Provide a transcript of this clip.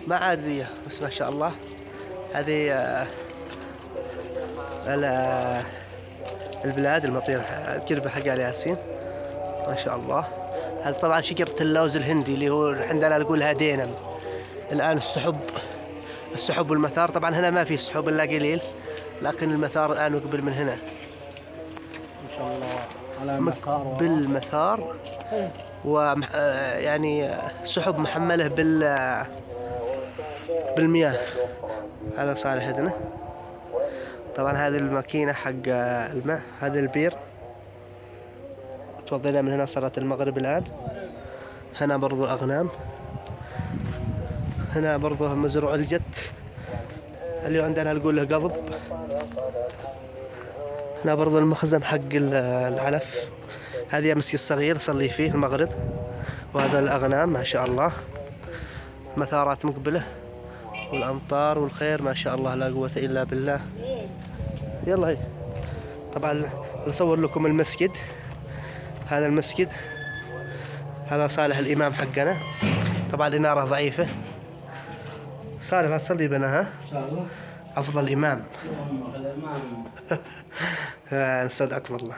ما عادية بس ما شاء الله. هذه البلاد المطير الكربة حق آل ياسين ما شاء الله. هذا طبعا شجرة اللوز الهندي اللي هو عندنا نقولها دينم. الآن السحب والمثار، طبعا هنا ما في سحب إلا قليل، لكن المثار الآن يقبل من هنا ما شاء الله على مكار بالمثار، ويعني سحب محملة بالمياه. هذا صالح هدنة. طبعا هذه الماكينة حق الماء، هذا البير توضينا من هنا صلاة المغرب الآن. هنا برضو أغنام، هنا برضو مزروع الجت اللي عندنا نقول له قضب. هنا برضو المخزن حق العلف. هذا مسجد صغير صلي فيه المغرب. وهذا الأغنام ما شاء الله، مثارات مقبلة والأمطار والخير ما شاء الله لا قوة إلا بالله. يلا هي طبعا نصور لكم المسجد. هذا المسجد، هذا صالح الإمام حقنا. طبعا الإنارة ضعيفة. صالح هتصلي بنا ها؟ إن شاء الله. أفضل إمام. الإمام. نستودعكم الله.